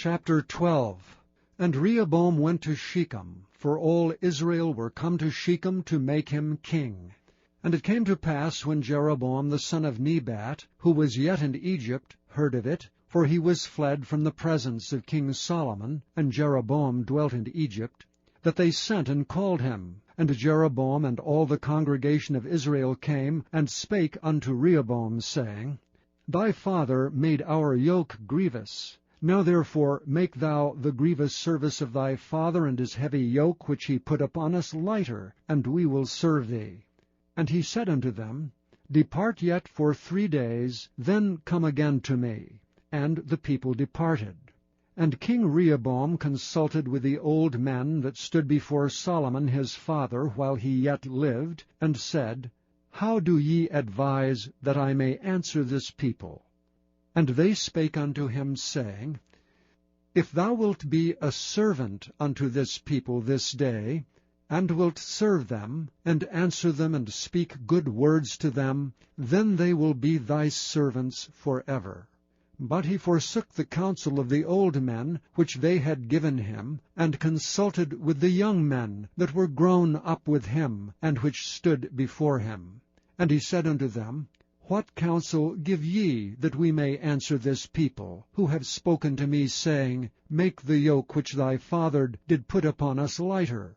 Chapter 12. And Rehoboam went to Shechem, for all Israel were come to Shechem to make him king. And it came to pass, when Jeroboam the son of Nebat, who was yet in Egypt, heard of it, for he was fled from the presence of King Solomon, and Jeroboam dwelt in Egypt, that they sent and called him. And Jeroboam and all the congregation of Israel came, and spake unto Rehoboam, saying, Thy father made our yoke grievous. Now therefore make thou the grievous service of thy father and his heavy yoke which he put upon us lighter, and we will serve thee. And he said unto them, Depart yet for 3 days, then come again to me. And the people departed. And King Rehoboam consulted with the old men that stood before Solomon his father while he yet lived, and said, How do ye advise that I may answer this people? And they spake unto him, saying, If thou wilt be a servant unto this people this day, and wilt serve them, and answer them, and speak good words to them, then they will be thy servants forever. But he forsook the counsel of the old men, which they had given him, and consulted with the young men that were grown up with him, and which stood before him. And he said unto them, What counsel give ye, that we may answer this people, who have spoken to me, saying, Make the yoke which thy father did put upon us lighter?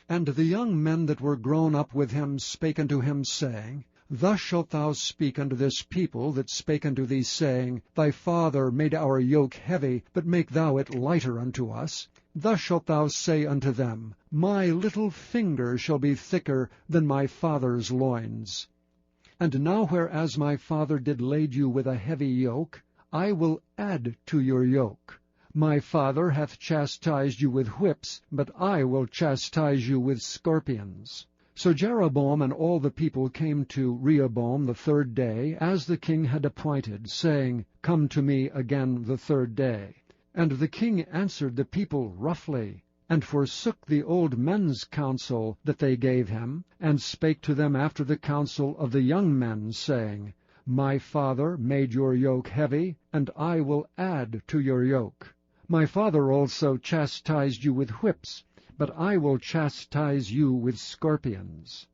And the young men that were grown up with him spake unto him, saying, Thus shalt thou speak unto this people that spake unto thee, saying, Thy father made our yoke heavy, but make thou it lighter unto us. Thus shalt thou say unto them, My little finger shall be thicker than my father's loins. And now whereas my father did lade you with a heavy yoke, I will add to your yoke. My father hath chastised you with whips, but I will chastise you with scorpions. So Jeroboam and all the people came to Rehoboam the 3rd day, as the king had appointed, saying, Come to me again the 3rd day. And the king answered the people roughly, and forsook the old men's counsel that they gave him, and spake to them after the counsel of the young men, saying, My father made your yoke heavy, and I will add to your yoke. My father also chastised you with whips, but I will chastise you with scorpions.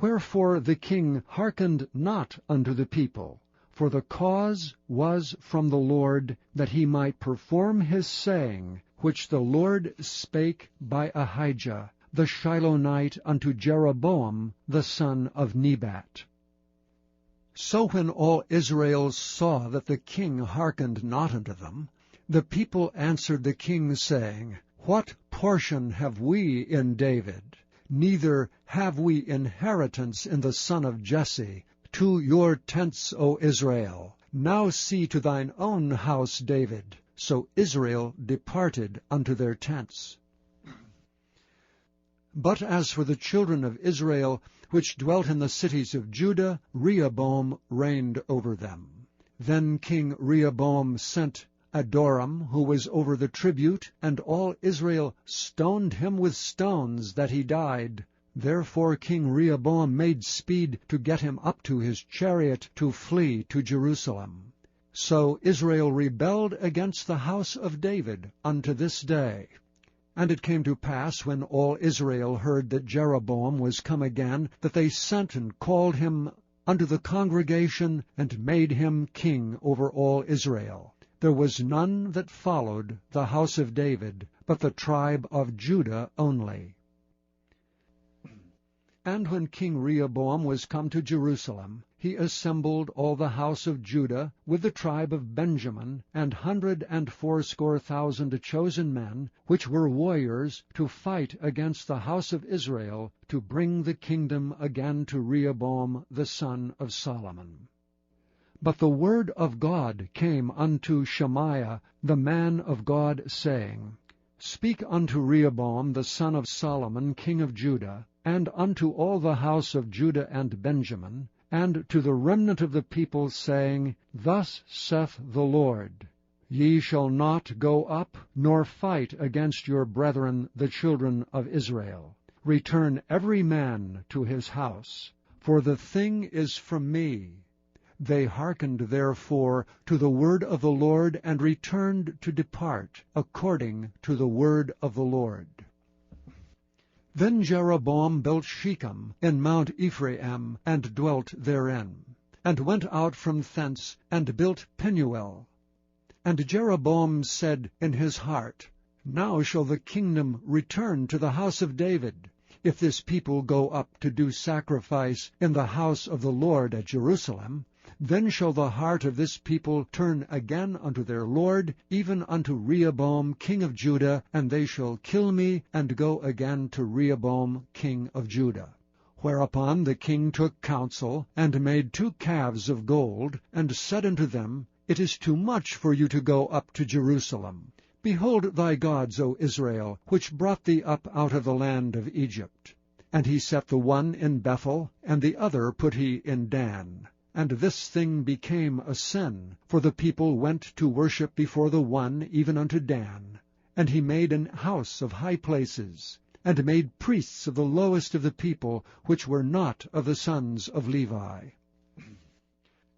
Wherefore the king hearkened not unto the people, for the cause was from the Lord, that he might perform his saying, which the Lord spake by Ahijah the Shilonite unto Jeroboam the son of Nebat. So when all Israel saw that the king hearkened not unto them, the people answered the king, saying, What portion have we in David? Neither have we inheritance in the son of Jesse. To your tents, O Israel. Now see to thine own house, David. So Israel departed unto their tents. But as for the children of Israel, which dwelt in the cities of Judah, Rehoboam reigned over them. Then King Rehoboam sent Adoram, who was over the tribute, and all Israel stoned him with stones, that he died. Therefore King Rehoboam made speed to get him up to his chariot to flee to Jerusalem. So Israel rebelled against the house of David unto this day. And it came to pass, when all Israel heard that Jeroboam was come again, that they sent and called him unto the congregation, and made him king over all Israel. There was none that followed the house of David, but the tribe of Judah only. And when King Rehoboam was come to Jerusalem, he assembled all the house of Judah with the tribe of Benjamin, 180,000 chosen men, which were warriors, to fight against the house of Israel, to bring the kingdom again to Rehoboam the son of Solomon. But the word of God came unto Shemaiah the man of God, saying, Speak unto Rehoboam the son of Solomon king of Judah, and unto all the house of Judah and Benjamin, and to the remnant of the people, saying, Thus saith the Lord, Ye shall not go up, nor fight against your brethren the children of Israel. Return every man to his house. For the thing is from me. They hearkened therefore to the word of the Lord, and returned to depart according to the word of the Lord. Then Jeroboam built Shechem in Mount Ephraim, and dwelt therein, and went out from thence, and built Penuel. And Jeroboam said in his heart, Now shall the kingdom return to the house of David, if this people go up to do sacrifice in the house of the Lord at Jerusalem. Then shall the heart of this people turn again unto their Lord, even unto Rehoboam king of Judah, and they shall kill me, and go again to Rehoboam king of Judah. Whereupon the king took counsel, and made 2 calves of gold, and said unto them, It is too much for you to go up to Jerusalem. Behold thy gods, O Israel, which brought thee up out of the land of Egypt. And he set the one in Bethel, and the other put he in Dan. And this thing became a sin, for the people went to worship before the one even unto Dan. And he made an house of high places, and made priests of the lowest of the people, which were not of the sons of Levi.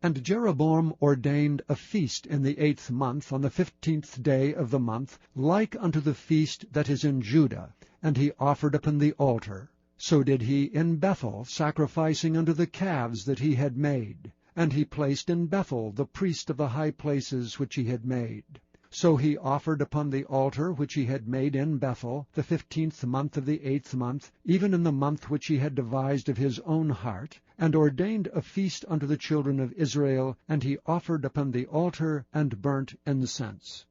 And Jeroboam ordained a feast in the 8th month, on the 15th day of the month, like unto the feast that is in Judah, and he offered upon the altar. So did he in Bethel, sacrificing unto the calves that he had made. And he placed in Bethel the priest of the high places which he had made. So he offered upon the altar which he had made in Bethel, the 15th month of the 8th month, even in the month which he had devised of his own heart, and ordained a feast unto the children of Israel, and he offered upon the altar, and burnt incense.